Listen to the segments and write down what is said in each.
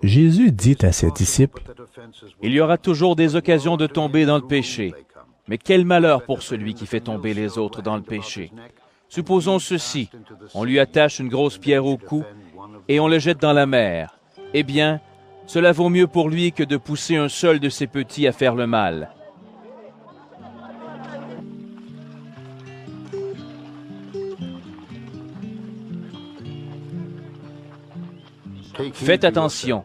Jésus dit à ses disciples, « Il y aura toujours des occasions de tomber dans le péché. Mais quel malheur pour celui qui fait tomber les autres dans le péché. Supposons ceci, on lui attache une grosse pierre au cou et on le jette dans la mer. Eh bien, cela vaut mieux pour lui que de pousser un seul de ses petits à faire le mal. » Faites attention.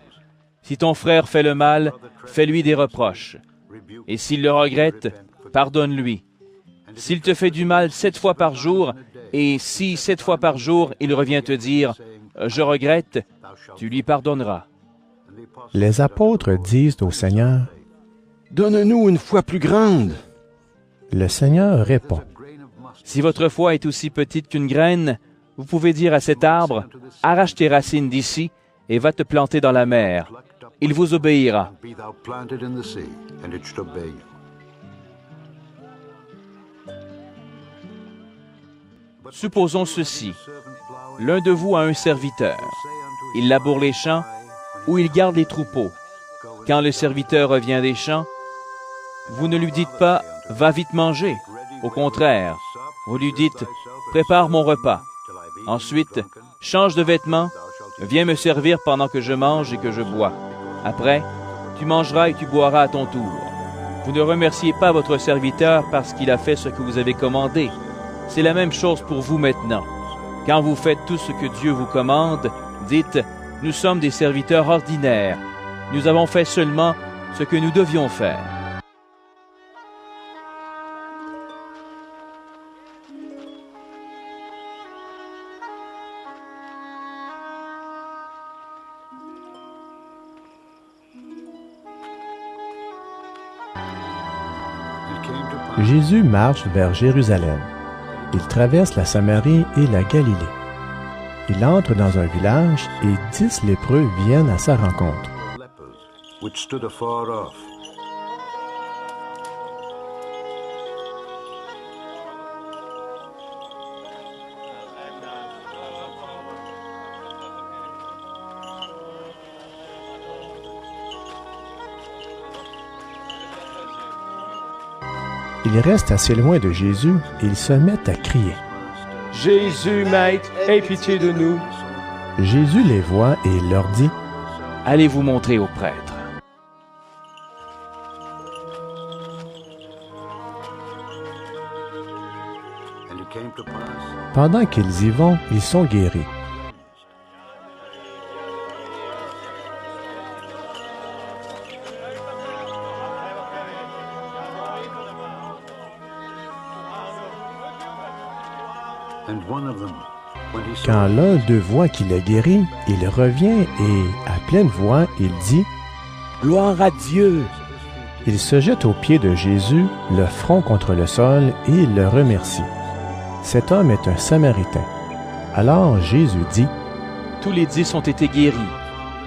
Si ton frère fait le mal, fais-lui des reproches. Et s'il le regrette, pardonne-lui. S'il te fait du mal 7 fois par jour, et si 7 fois par jour il revient te dire « Je regrette », tu lui pardonneras. Les apôtres disent au Seigneur, « Donne-nous une foi plus grande. » Le Seigneur répond, « Si votre foi est aussi petite qu'une graine, vous pouvez dire à cet arbre « Arrache tes racines d'ici et va te planter dans la mer. Il vous obéira. » Supposons ceci. L'un de vous a un serviteur. Il laboure les champs ou il garde les troupeaux. Quand le serviteur revient des champs, vous ne lui dites pas « Va vite manger ». Au contraire, vous lui dites « Prépare mon repas ». Ensuite, change de vêtements, viens me servir pendant que je mange et que je bois. Après, tu mangeras et tu boiras à ton tour. Vous ne remerciez pas votre serviteur parce qu'il a fait ce que vous avez commandé. C'est la même chose pour vous maintenant. Quand vous faites tout ce que Dieu vous commande, dites « Nous sommes des serviteurs ordinaires. Nous avons fait seulement ce que nous devions faire. » Jésus marche vers Jérusalem. Il traverse la Samarie et la Galilée. Il entre dans un village et 10 lépreux viennent à sa rencontre. Ils restent assez loin de Jésus et ils se mettent à crier. « Jésus, Maître, aie pitié de nous! » Jésus les voit et leur dit, « Allez vous montrer au prêtre. » Pendant qu'ils y vont, ils sont guéris. Quand l'un d'eux voit qu'il est guéri, il revient et, à pleine voix, il dit « Gloire à Dieu !» Il se jette aux pieds de Jésus, le front contre le sol, et il le remercie. Cet homme est un Samaritain. Alors Jésus dit « Tous les 10 ont été guéris.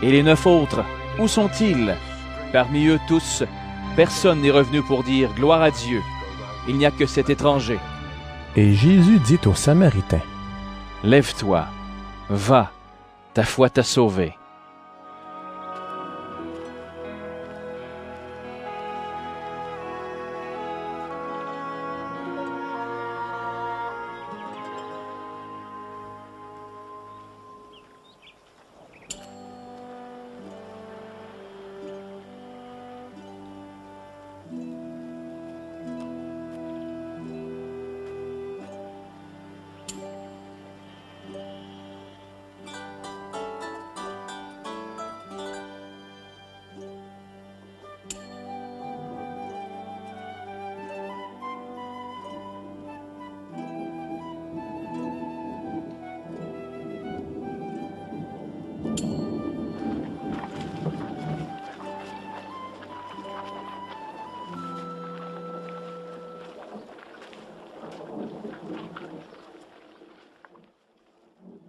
Et les 9 autres, où sont-ils? Parmi eux tous, personne n'est revenu pour dire « Gloire à Dieu ». Il n'y a que cet étranger. » Et Jésus dit au Samaritain, « Lève-toi, va, ta foi t'a sauvé. »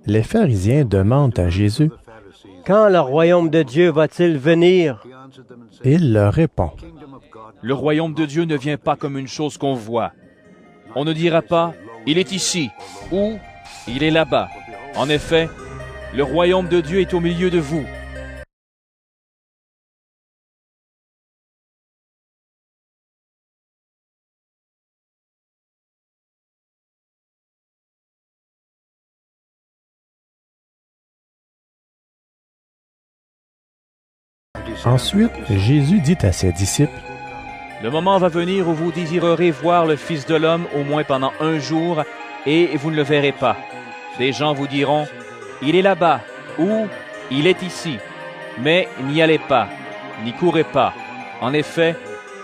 Les pharisiens demandent à Jésus, « Quand le royaume de Dieu va-t-il venir? » Il leur répond, « Le royaume de Dieu ne vient pas comme une chose qu'on voit. On ne dira pas, il est ici, ou il est là-bas. En effet, Le royaume de Dieu est au milieu de vous. Ensuite, Jésus dit à ses disciples, Le moment va venir où vous désirerez voir le Fils de l'homme au moins pendant un jour, et vous ne le verrez pas. Des gens vous diront, il est là-bas, ou il est ici. Mais n'y allez pas, n'y courez pas. En effet,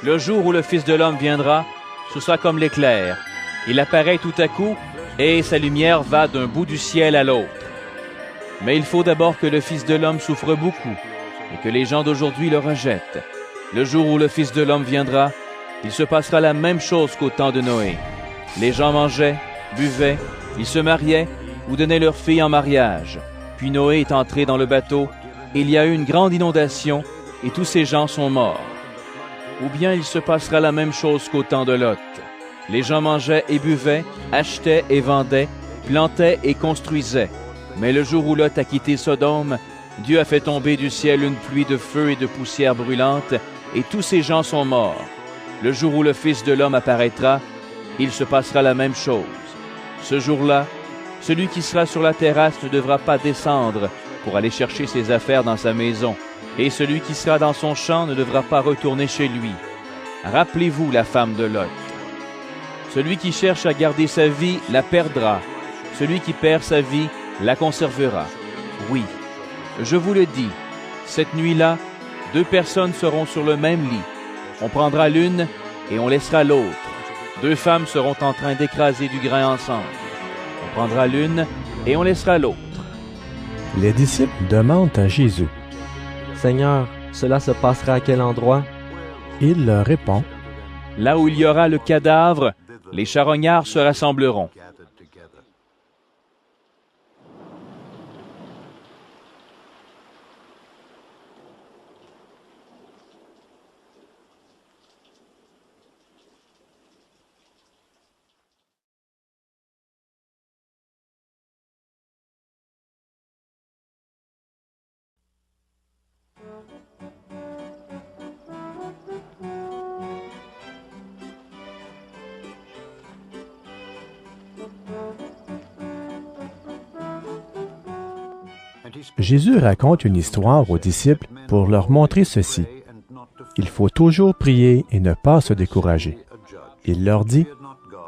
le jour où le Fils de l'homme viendra, ce sera comme l'éclair. Il apparaît tout à coup, et sa lumière va d'un bout du ciel à l'autre. Mais il faut d'abord que le Fils de l'homme souffre beaucoup, et que les gens d'aujourd'hui le rejettent. Le jour où le Fils de l'homme viendra, il se passera la même chose qu'au temps de Noé. Les gens mangeaient, buvaient, ils se mariaient ou donnaient leurs filles en mariage. Puis Noé est entré dans le bateau, et il y a eu une grande inondation, et tous ces gens sont morts. Ou bien il se passera la même chose qu'au temps de Lot. Les gens mangeaient et buvaient, achetaient et vendaient, plantaient et construisaient. Mais le jour où Lot a quitté Sodome, Dieu a fait tomber du ciel une pluie de feu et de poussière brûlante, et tous ces gens sont morts. Le jour où le Fils de l'homme apparaîtra, il se passera la même chose. Ce jour-là, celui qui sera sur la terrasse ne devra pas descendre pour aller chercher ses affaires dans sa maison, et celui qui sera dans son champ ne devra pas retourner chez lui. Rappelez-vous la femme de Lot. Celui qui cherche à garder sa vie la perdra. Celui qui perd sa vie la conservera. Oui, je vous le dis, cette nuit-là, 2 personnes seront sur le même lit. On prendra l'une et on laissera l'autre. 2 femmes seront en train d'écraser du grain ensemble. On prendra l'une et on laissera l'autre. Les disciples demandent à Jésus. Seigneur, cela se passera à quel endroit? Il leur répond, Là où il y aura le cadavre, les charognards se rassembleront. Jésus raconte une histoire aux disciples pour leur montrer ceci. Il faut toujours prier et ne pas se décourager. Il leur dit,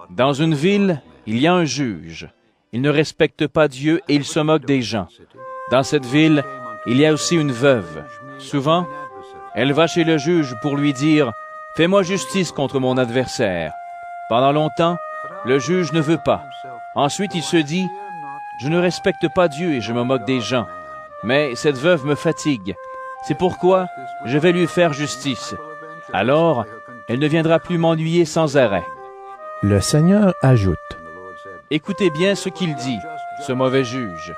Dans une ville, il y a un juge. Il ne respecte pas Dieu et il se moque des gens. Dans cette ville, il y a aussi une veuve. Souvent, elle va chez le juge pour lui dire « Fais-moi justice contre mon adversaire ». Pendant longtemps, le juge ne veut pas. Ensuite, il se dit « Je ne respecte pas Dieu et je me moque des gens. Mais cette veuve me fatigue. C'est pourquoi je vais lui faire justice. Alors, elle ne viendra plus m'ennuyer sans arrêt. » Le Seigneur ajoute, Écoutez bien ce qu'il dit, ce mauvais juge.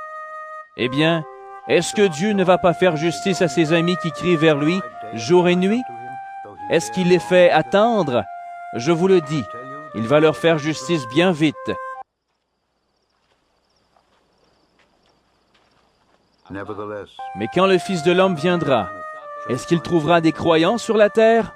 Eh bien, est-ce que Dieu ne va pas faire justice à ses amis qui crient vers lui jour et nuit? Est-ce qu'il les fait attendre? Je vous le dis, il va leur faire justice bien vite. Mais quand le Fils de l'homme viendra, est-ce qu'il trouvera des croyants sur la terre?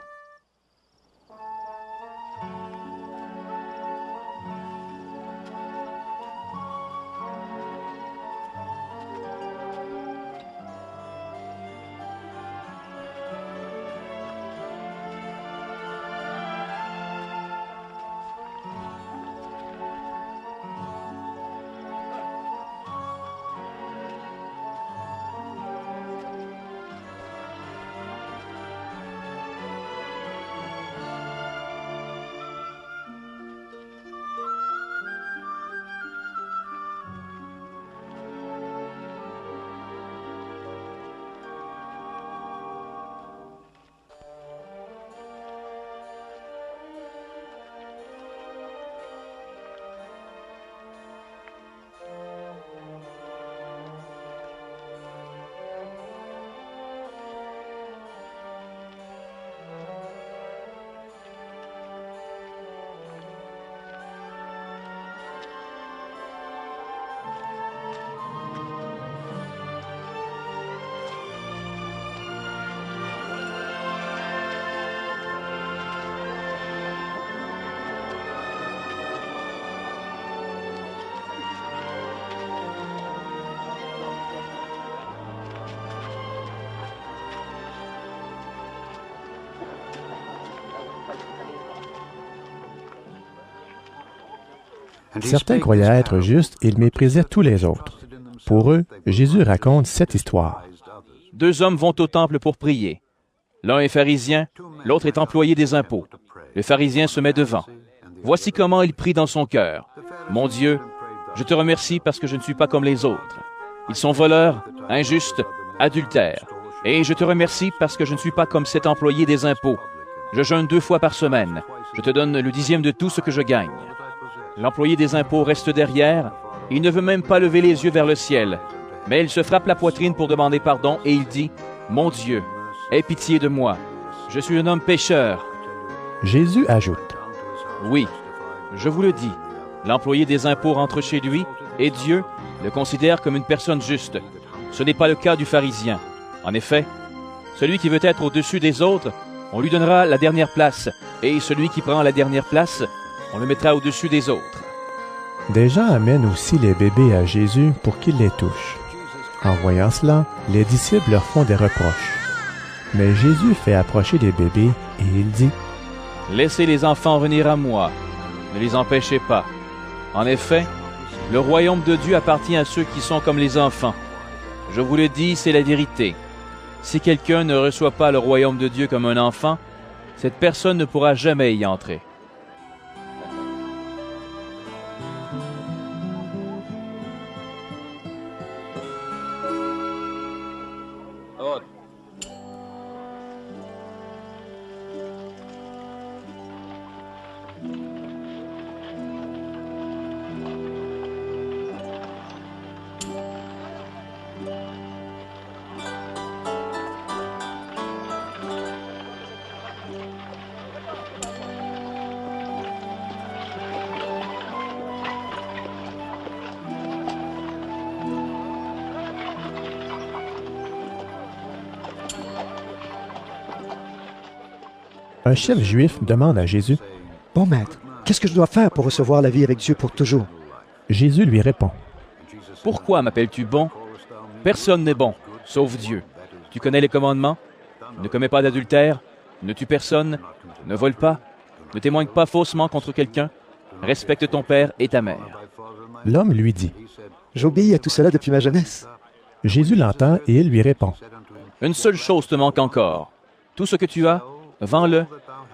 Certains croyaient être justes et ils méprisaient tous les autres. Pour eux, Jésus raconte cette histoire. Deux hommes vont au temple pour prier. L'un est pharisien, l'autre est employé des impôts. Le pharisien se met devant. Voici comment il prie dans son cœur. « Mon Dieu, je te remercie parce que je ne suis pas comme les autres. Ils sont voleurs, injustes, adultères. Et je te remercie parce que je ne suis pas comme cet employé des impôts. Je jeûne 2 fois par semaine. Je te donne le 10e de tout ce que je gagne. » L'employé des impôts reste derrière. Il ne veut même pas lever les yeux vers le ciel. Mais il se frappe la poitrine pour demander pardon et il dit, « Mon Dieu, aie pitié de moi. Je suis un homme pécheur. » Jésus ajoute, Oui, je vous le dis, l'employé des impôts rentre chez lui et Dieu le considère comme une personne juste. Ce n'est pas le cas du pharisien. En effet, celui qui veut être au-dessus des autres, on lui donnera la dernière place, et celui qui prend la dernière place, on le mettra au-dessus des autres. des gens amènent aussi les bébés à Jésus pour qu'il les touche. En voyant cela, les disciples leur font des reproches. Mais Jésus fait approcher les bébés et il dit, « Laissez les enfants venir à moi, ne les empêchez pas. En effet, le royaume de Dieu appartient à ceux qui sont comme les enfants. Je vous le dis, c'est la vérité. Si quelqu'un ne reçoit pas le royaume de Dieu comme un enfant, cette personne ne pourra jamais y entrer. » Un chef juif demande à Jésus, « Bon maître, qu'est-ce que je dois faire pour recevoir la vie avec Dieu pour toujours? » Jésus lui répond, « Pourquoi m'appelles-tu bon? Personne n'est bon, sauf Dieu. Tu connais les commandements? Ne commets pas d'adultère, ne tue personne, ne vole pas, ne témoigne pas faussement contre quelqu'un, respecte ton père et ta mère. » L'homme lui dit, « J'obéis à tout cela depuis ma jeunesse. » Jésus l'entend et il lui répond, « Une seule chose te manque encore. Tout ce que tu as, vends-le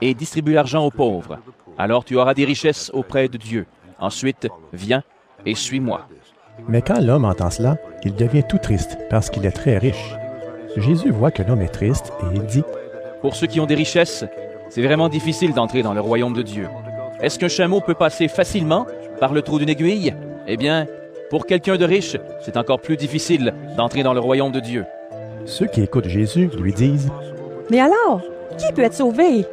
et distribue l'argent aux pauvres. Alors tu auras des richesses auprès de Dieu. Ensuite, viens et suis-moi. » Mais quand l'homme entend cela, il devient tout triste parce qu'il est très riche. Jésus voit que l'homme est triste et il dit, « Pour ceux qui ont des richesses, c'est vraiment difficile d'entrer dans le royaume de Dieu. Est-ce qu'un chameau peut passer facilement par le trou d'une aiguille? Eh bien, pour quelqu'un de riche, c'est encore plus difficile d'entrer dans le royaume de Dieu. » Ceux qui écoutent Jésus lui disent, « Mais alors, qui peut être sauvé? »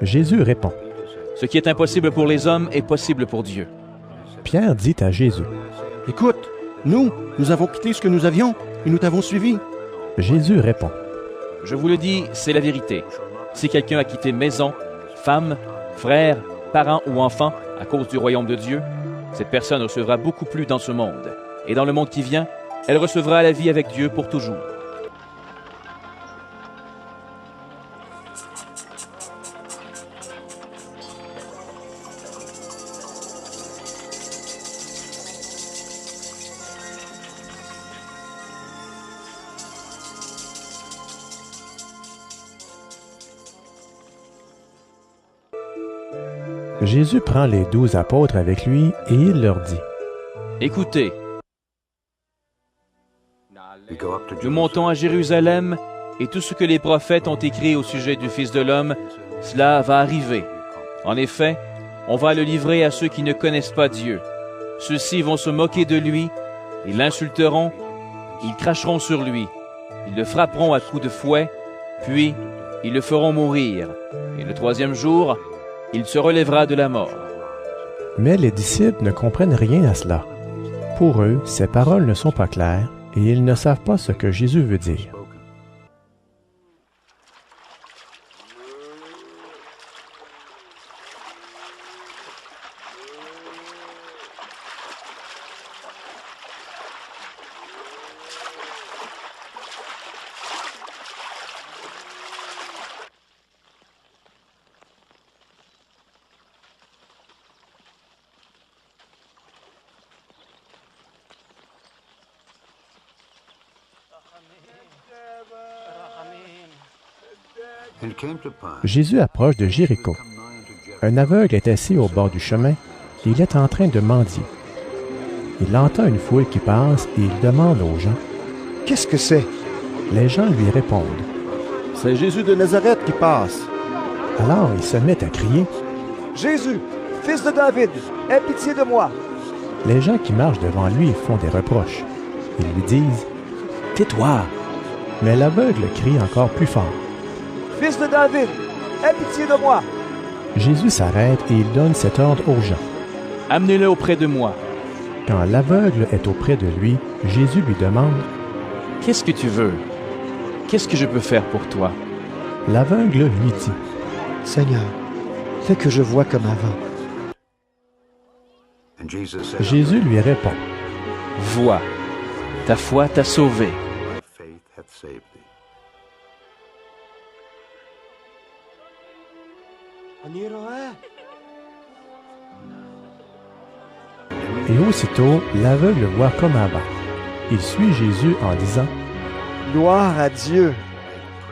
Jésus répond, « Ce qui est impossible pour les hommes est possible pour Dieu. » Pierre dit à Jésus, « Écoute, nous avons quitté ce que nous avions et nous t'avons suivi. » Jésus répond, « Je vous le dis, c'est la vérité. Si quelqu'un a quitté maison, femme, frère, parents ou enfants à cause du royaume de Dieu, cette personne recevra beaucoup plus dans ce monde. Et dans le monde qui vient, elle recevra la vie avec Dieu pour toujours. » Jésus prend les 12 apôtres avec lui et il leur dit, « Écoutez, nous montons à Jérusalem et tout ce que les prophètes ont écrit au sujet du Fils de l'homme, cela va arriver. En effet, on va le livrer à ceux qui ne connaissent pas Dieu. Ceux-ci vont se moquer de lui, ils l'insulteront, ils cracheront sur lui, ils le frapperont à coups de fouet, puis ils le feront mourir. Et le 3e jour, il se relèvera de la mort. » Mais les disciples ne comprennent rien à cela. Pour eux, ces paroles ne sont pas claires et ils ne savent pas ce que Jésus veut dire. Jésus approche de Jéricho. Un aveugle est assis au bord du chemin et il est en train de mendier. Il entend une foule qui passe et il demande aux gens. Qu'est-ce que c'est? Les gens lui répondent. C'est Jésus de Nazareth qui passe. Alors il se met à crier. Jésus, fils de David, aie pitié de moi. Les gens qui marchent devant lui font des reproches. Ils lui disent. Tais-toi. Mais l'aveugle crie encore plus fort. Fils de David, aie pitié de moi. Jésus s'arrête et il donne cet ordre aux gens. Amenez-le auprès de moi. Quand l'aveugle est auprès de lui, Jésus lui demande. Qu'est-ce que tu veux? Qu'est-ce que je peux faire pour toi? L'aveugle lui dit. Seigneur, fais que je vois comme avant. Jésus lui répond. Vois, ta foi t'a sauvé. Et aussitôt, l'aveugle voit comme avant. Il suit Jésus en disant. Gloire à Dieu.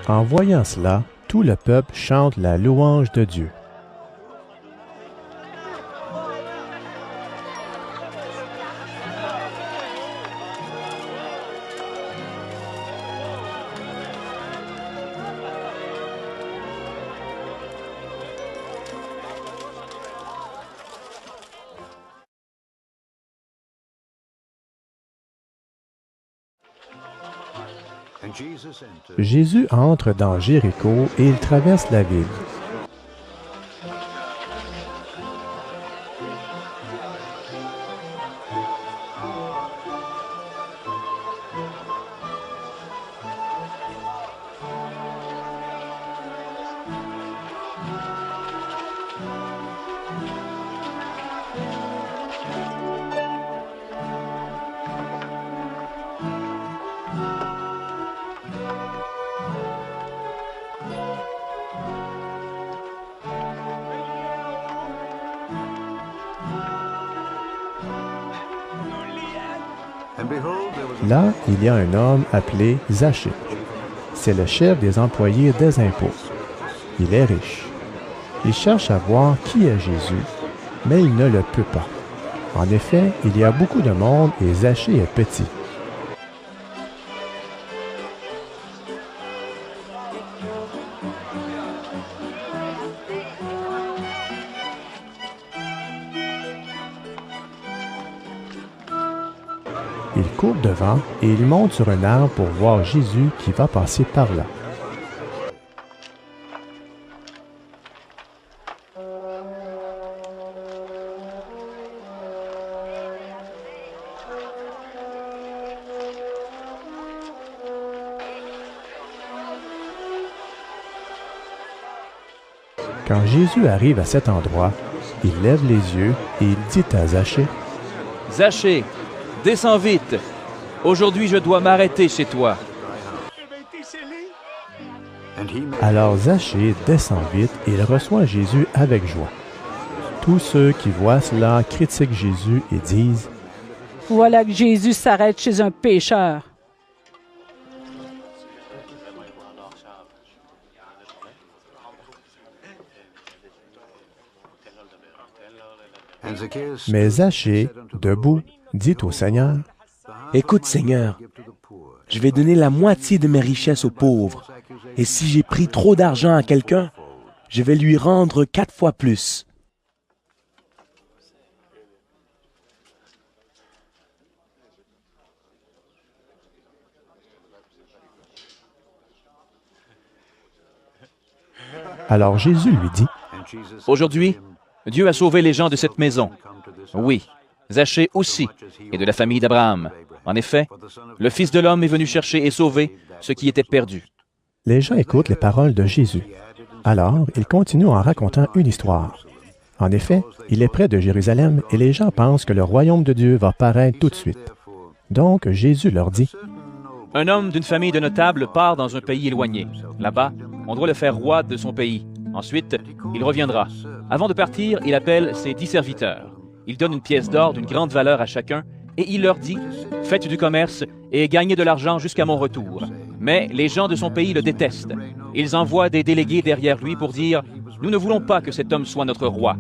En voyant cela, tout le peuple chante la louange de Dieu. Jésus entre dans Jéricho et il traverse la ville. Là, il y a un homme appelé Zachée. C'est le chef des employés des impôts. Il est riche. Il cherche à voir qui est Jésus, mais il ne le peut pas. En effet, il y a beaucoup de monde et Zachée est petit. Il court devant et il monte sur un arbre pour voir Jésus qui va passer par là. Quand Jésus arrive à cet endroit, il lève les yeux et il dit à Zachée, « Zachée, descends vite. Aujourd'hui, je dois m'arrêter chez toi. » Alors Zachée descend vite et il reçoit Jésus avec joie. Tous ceux qui voient cela critiquent Jésus et disent, « Voilà que Jésus s'arrête chez un pécheur. » Mais Zachée, debout, dit au Seigneur, « Écoute, Seigneur, je vais donner la moitié de mes richesses aux pauvres, et si j'ai pris trop d'argent à quelqu'un, je vais lui rendre 4 fois plus. » Alors Jésus lui dit, « Aujourd'hui, Dieu a sauvé les gens de cette maison. Oui, Zachée aussi, et de la famille d'Abraham. En effet, le Fils de l'homme est venu chercher et sauver ce qui était perdu. » Les gens écoutent les paroles de Jésus. Alors, il continue en racontant une histoire. En effet, il est près de Jérusalem et les gens pensent que le royaume de Dieu va paraître tout de suite. Donc, Jésus leur dit, « Un homme d'une famille de notables part dans un pays éloigné. Là-bas, on doit le faire roi de son pays. Ensuite, il reviendra. Avant de partir, il appelle ses 10 serviteurs. Il donne une pièce d'or d'une grande valeur à chacun et il leur dit, « Faites du commerce et gagnez de l'argent jusqu'à mon retour. Mais les gens de son pays le détestent. Ils envoient des délégués derrière lui pour dire « Nous ne voulons pas que cet homme soit notre roi. »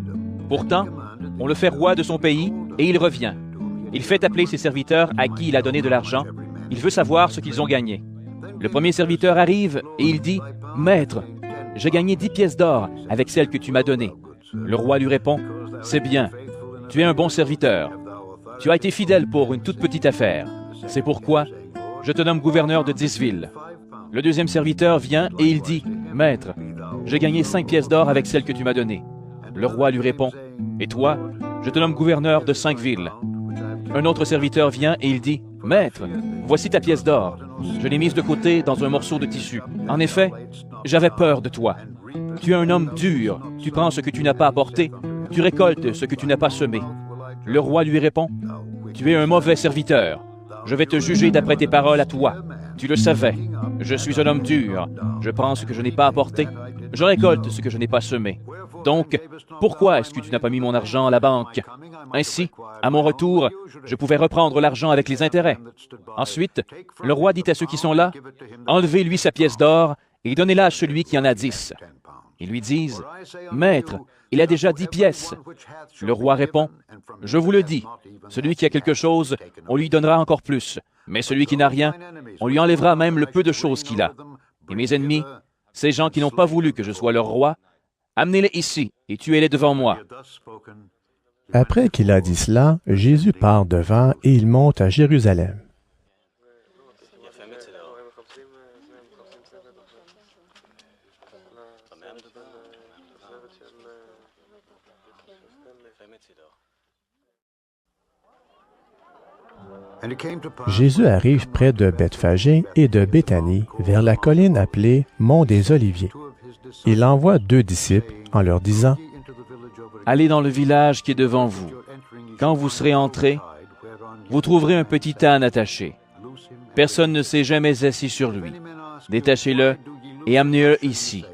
Pourtant, on le fait roi de son pays et il revient. Il fait appeler ses serviteurs à qui il a donné de l'argent. Il veut savoir ce qu'ils ont gagné. Le premier serviteur arrive et il dit « Maître, j'ai gagné 10 pièces d'or avec celles que tu m'as données. » Le roi lui répond « C'est bien, tu es un bon serviteur. Tu as été fidèle pour une toute petite affaire. C'est pourquoi je te nomme gouverneur de 10 villes. » Le deuxième serviteur vient et il dit « Maître, j'ai gagné 5 pièces d'or avec celles que tu m'as données. » Le roi lui répond « Et toi, je te nomme gouverneur de 5 villes. » Un autre serviteur vient et il dit « Maître, voici ta pièce d'or. Je l'ai mise de côté dans un morceau de tissu. En effet, j'avais peur de toi. Tu es un homme dur. Tu prends ce que tu n'as pas apporté. Tu récoltes ce que tu n'as pas semé. » Le roi lui répond « Tu es un mauvais serviteur. Je vais te juger d'après tes paroles à toi. Tu le savais. Je suis un homme dur. Je prends ce que je n'ai pas apporté. Je récolte ce que je n'ai pas semé. Donc, pourquoi est-ce que tu n'as pas mis mon argent à la banque? Ainsi, à mon retour, je pouvais reprendre l'argent avec les intérêts. » Ensuite, le roi dit à ceux qui sont là, « Enlevez-lui sa pièce d'or et donnez-la à celui qui en a 10. » Ils lui disent, « Maître, il a déjà 10 pièces. » Le roi répond, « Je vous le dis, celui qui a quelque chose, on lui donnera encore plus. Mais celui qui n'a rien, on lui enlèvera même le peu de choses qu'il a. Et mes ennemis, ces gens qui n'ont pas voulu que je sois leur roi, amenez-les ici et tuez-les devant moi. » Après qu'il a dit cela, Jésus part devant et il monte à Jérusalem. Jésus arrive près de Bethphagée et de Béthanie, vers la colline appelée Mont des Oliviers. Il envoie 2 disciples en leur disant, « Allez dans le village qui est devant vous. Quand vous serez entrés, vous trouverez un petit âne attaché. Personne ne s'est jamais assis sur lui. Détachez-le et amenez-le ici.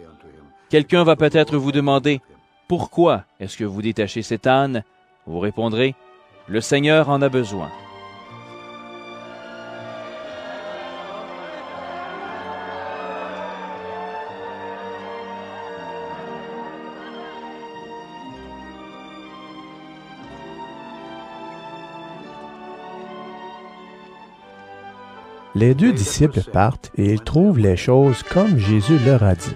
Quelqu'un va peut-être vous demander, « Pourquoi est-ce que vous détachez cet âne ?» Vous répondrez, « Le Seigneur en a besoin. » Les 2 disciples partent et ils trouvent les choses comme Jésus leur a dit.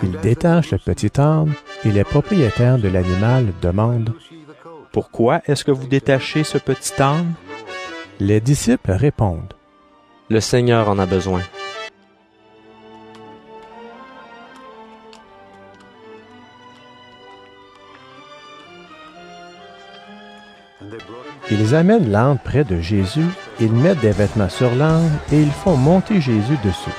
Ils détachent le petit âne et les propriétaires de l'animal demandent « Pourquoi est-ce que vous détachez ce petit âne? » Les disciples répondent « Le Seigneur en a besoin. » Ils amènent l'âne près de Jésus, ils mettent des vêtements sur l'âne et ils font monter Jésus dessus.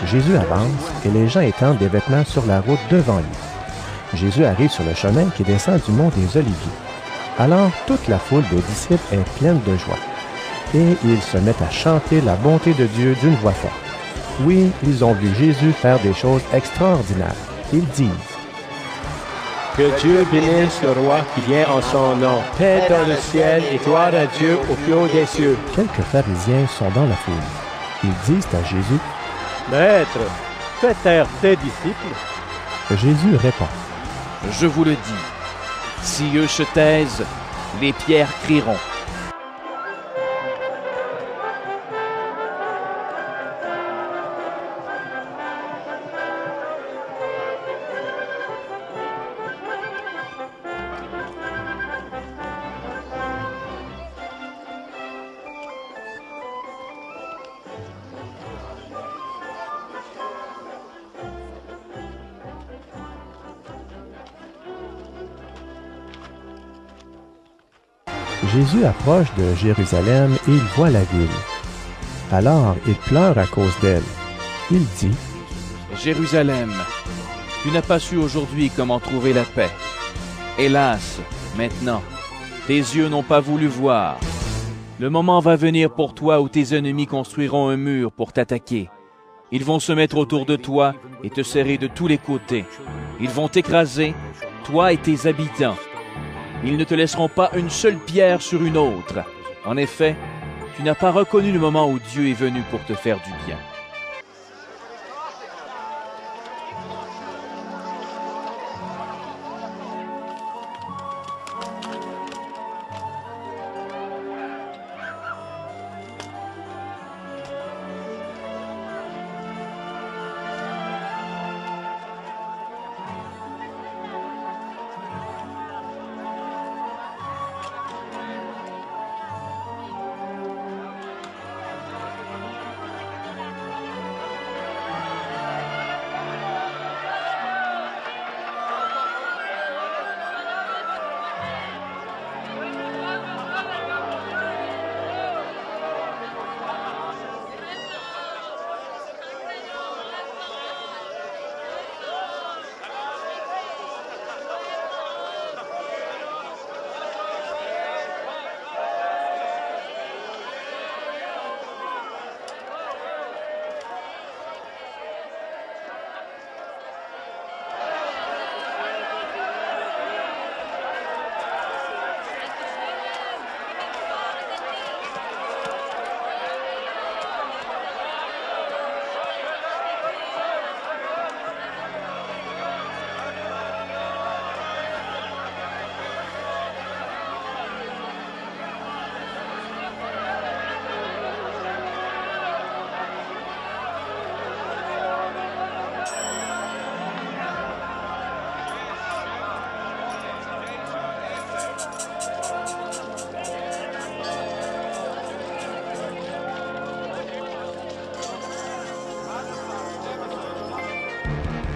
Jésus avance et les gens étendent des vêtements sur la route devant lui. Jésus arrive sur le chemin qui descend du mont des Oliviers. Alors toute la foule des disciples est pleine de joie. Et ils se mettent à chanter la bonté de Dieu d'une voix forte. Oui, ils ont vu Jésus faire des choses extraordinaires. Ils disent « Que Dieu bénisse le roi qui vient en son nom. Paix dans le ciel et gloire à Dieu au plus haut des cieux. » Quelques pharisiens sont dans la foule. Ils disent à Jésus « Maître, fais taire tes disciples. » Jésus répond « Je vous le dis, si eux se taisent, les pierres crieront. » Jésus approche de Jérusalem et il voit la ville. Alors il pleure à cause d'elle. Il dit, « Jérusalem, tu n'as pas su aujourd'hui comment trouver la paix. Hélas, maintenant, tes yeux n'ont pas voulu voir. Le moment va venir pour toi où tes ennemis construiront un mur pour t'attaquer. Ils vont se mettre autour de toi et te serrer de tous les côtés. Ils vont t'écraser, toi et tes habitants. Ils ne te laisseront pas une seule pierre sur une autre. En effet, tu n'as pas reconnu le moment où Dieu est venu pour te faire du bien. »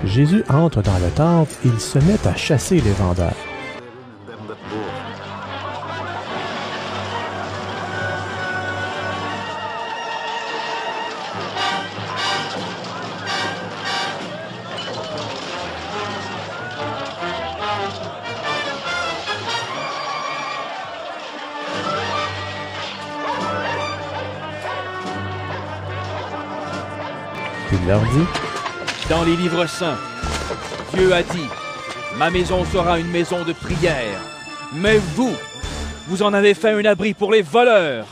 Jésus entre dans le temple et il se met à chasser les vendeurs. Il leur dit, « Dans les livres saints, Dieu a dit, « Ma maison sera une maison de prière. » Mais vous, vous en avez fait un abri pour les voleurs. »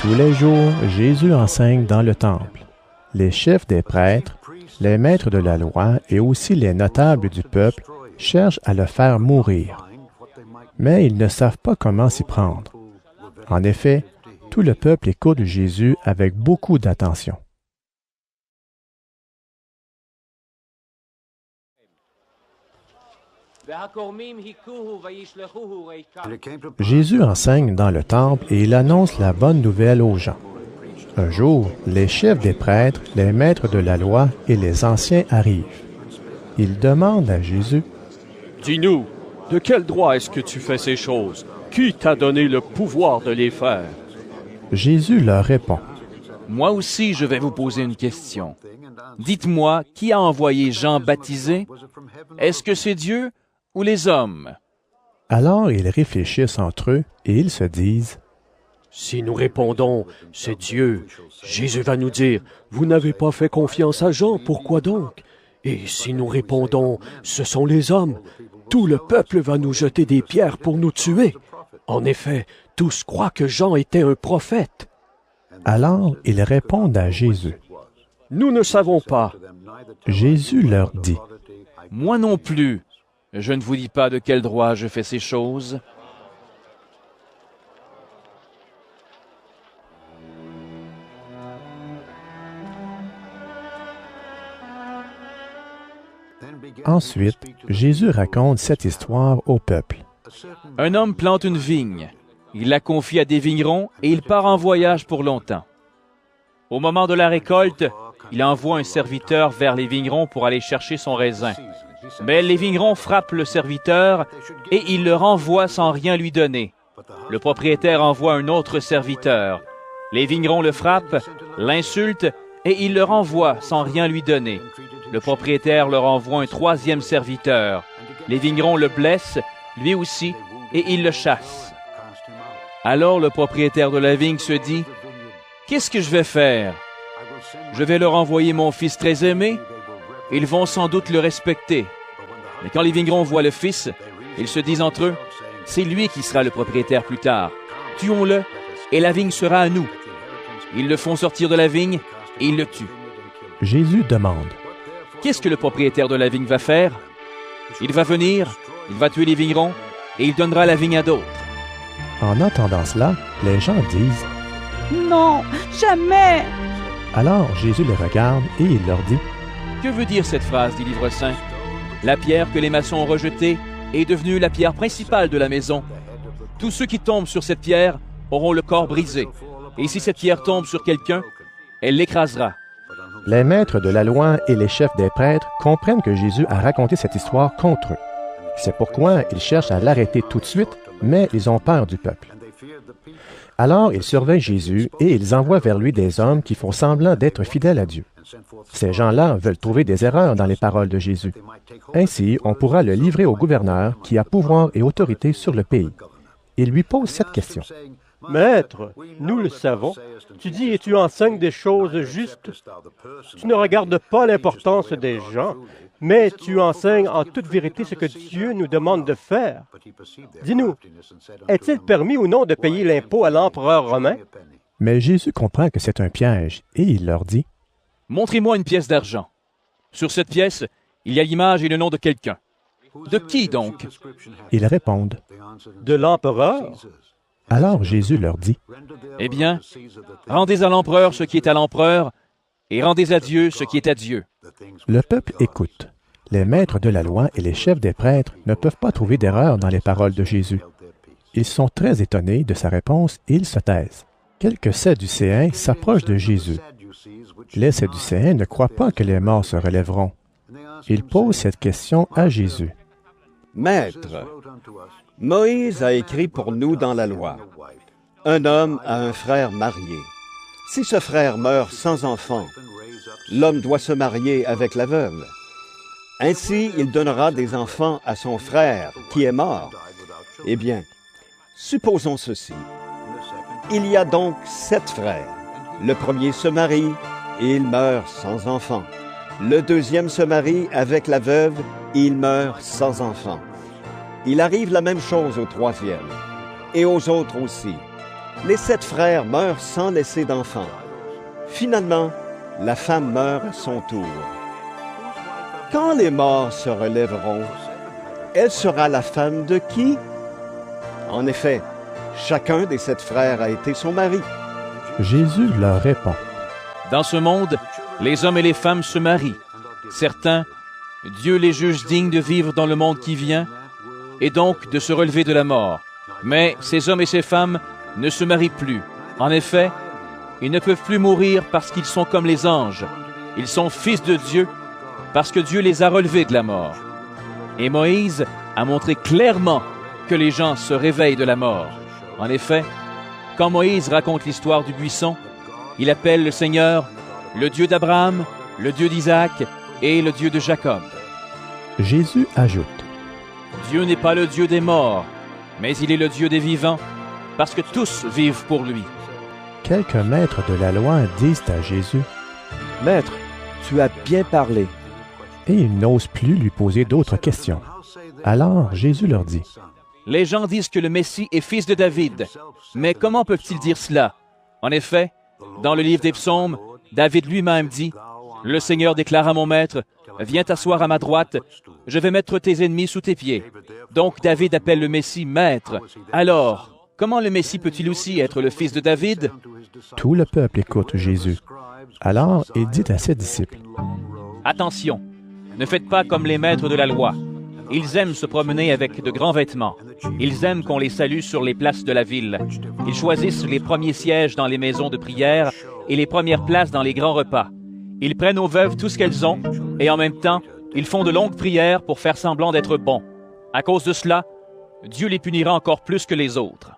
Tous les jours, Jésus enseigne dans le temple. Les chefs des prêtres, les maîtres de la loi et aussi les notables du peuple cherchent à le faire mourir. Mais ils ne savent pas comment s'y prendre. En effet, tout le peuple écoute Jésus avec beaucoup d'attention. Jésus enseigne dans le temple et il annonce la bonne nouvelle aux gens. Un jour, les chefs des prêtres, les maîtres de la loi et les anciens arrivent. Ils demandent à Jésus, « Dis-nous, de quel droit est-ce que tu fais ces choses? Qui t'a donné le pouvoir de les faire? » Jésus leur répond, « Moi aussi, je vais vous poser une question. Dites-moi, qui a envoyé Jean baptiser? Est-ce que c'est Dieu ou les hommes? » Alors ils réfléchissent entre eux et ils se disent, « Si nous répondons, c'est Dieu, Jésus va nous dire, « Vous n'avez pas fait confiance à Jean, pourquoi donc? Et si nous répondons, ce sont les hommes, tout le peuple va nous jeter des pierres pour nous tuer. En effet, tous croient que Jean était un prophète. » Alors ils répondent à Jésus, « Nous ne savons pas. » Jésus leur dit, « Moi non plus. Je ne vous dis pas de quel droit je fais ces choses. » Ensuite, Jésus raconte cette histoire au peuple. Un homme plante une vigne. Il la confie à des vignerons et il part en voyage pour longtemps. Au moment de la récolte, il envoie un serviteur vers les vignerons pour aller chercher son raisin. Mais les vignerons frappent le serviteur et il le renvoie sans rien lui donner. Le propriétaire envoie un autre serviteur. Les vignerons le frappent, l'insultent et il le renvoie sans rien lui donner. Le propriétaire leur envoie un troisième serviteur. Les vignerons le blessent, lui aussi, et il le chasse. Alors le propriétaire de la vigne se dit, « Qu'est-ce que je vais faire? Je vais leur envoyer mon fils très aimé. Ils vont sans doute le respecter. » Mais quand les vignerons voient le fils, ils se disent entre eux, « C'est lui qui sera le propriétaire plus tard. Tuons-le, et la vigne sera à nous. » Ils le font sortir de la vigne, et ils le tuent. Jésus demande, « Qu'est-ce que le propriétaire de la vigne va faire? Il va venir, il va tuer les vignerons, et il donnera la vigne à d'autres. » En entendant cela, les gens disent, « Non, jamais! » Alors Jésus les regarde et il leur dit, « Que veut dire cette phrase du Livre saint? La pierre que les maçons ont rejetée est devenue la pierre principale de la maison. Tous ceux qui tombent sur cette pierre auront le corps brisé. Et si cette pierre tombe sur quelqu'un, elle l'écrasera. » Les maîtres de la loi et les chefs des prêtres comprennent que Jésus a raconté cette histoire contre eux. C'est pourquoi ils cherchent à l'arrêter tout de suite, mais ils ont peur du peuple. Alors ils surveillent Jésus et ils envoient vers lui des hommes qui font semblant d'être fidèles à Dieu. Ces gens-là veulent trouver des erreurs dans les paroles de Jésus. Ainsi, on pourra le livrer au gouverneur qui a pouvoir et autorité sur le pays. Il lui pose cette question. « Maître, nous le savons, tu dis et tu enseignes des choses justes. Tu ne regardes pas l'importance des gens, mais tu enseignes en toute vérité ce que Dieu nous demande de faire. Dis-nous, est-il permis ou non de payer l'impôt à l'empereur romain? » Mais Jésus comprend que c'est un piège et il leur dit, « Montrez-moi une pièce d'argent. Sur cette pièce, il y a l'image et le nom de quelqu'un. De qui donc? » Ils répondent, « De l'empereur. » Alors Jésus leur dit, « Eh bien, rendez à l'empereur ce qui est à l'empereur, et rendez à Dieu ce qui est à Dieu. » Le peuple écoute. Les maîtres de la loi et les chefs des prêtres ne peuvent pas trouver d'erreur dans les paroles de Jésus. Ils sont très étonnés de sa réponse et ils se taisent. Quelques Sadducéens s'approchent de Jésus. Les Sadducéens ne croient pas que les morts se relèveront. Ils posent cette question à Jésus. « Maître, Moïse a écrit pour nous dans la loi, « Un homme a un frère marié. Si ce frère meurt sans enfant, l'homme doit se marier avec la veuve. Ainsi, il donnera des enfants à son frère qui est mort. Eh bien, supposons ceci. Il y a donc 7 frères. Le premier se marie et il meurt sans enfant. Le deuxième se marie avec la veuve et il meurt sans enfant. Il arrive la même chose au troisième, et aux autres aussi. Les 7 frères meurent sans laisser d'enfants. Finalement, la femme meurt à son tour. Quand les morts se relèveront, elle sera la femme de qui? En effet, chacun des 7 frères a été son mari. » Jésus leur répond. « Dans ce monde, les hommes et les femmes se marient. Certains, Dieu les juge dignes de vivre dans le monde qui vient, et donc de se relever de la mort. Mais ces hommes et ces femmes ne se marient plus. En effet, ils ne peuvent plus mourir parce qu'ils sont comme les anges. Ils sont fils de Dieu parce que Dieu les a relevés de la mort. Et Moïse a montré clairement que les gens se réveillent de la mort. En effet, quand Moïse raconte l'histoire du buisson, il appelle le Seigneur le Dieu d'Abraham, le Dieu d'Isaac et le Dieu de Jacob. » Jésus ajoute, « Dieu n'est pas le Dieu des morts, mais il est le Dieu des vivants, parce que tous vivent pour lui. » Quelques maîtres de la loi disent à Jésus, « Maître, tu as bien parlé. » Et ils n'osent plus lui poser d'autres questions. Alors Jésus leur dit, « Les gens disent que le Messie est fils de David, mais comment peuvent-ils dire cela? En effet, dans le livre des psaumes, David lui-même dit, « Le Seigneur déclare à mon maître, viens t'asseoir à ma droite, je vais mettre tes ennemis sous tes pieds. Donc David appelle le Messie Maître. Alors, comment le Messie peut-il aussi être le fils de David? Tout le peuple écoute Jésus. Alors il dit à ses disciples, Attention, ne faites pas comme les maîtres de la loi. Ils aiment se promener avec de grands vêtements. Ils aiment qu'on les salue sur les places de la ville. Ils choisissent les premiers sièges dans les maisons de prière et les premières places dans les grands repas. Ils prennent aux veuves tout ce qu'elles ont et en même temps, ils font de longues prières pour faire semblant d'être bons. À cause de cela, Dieu les punira encore plus que les autres.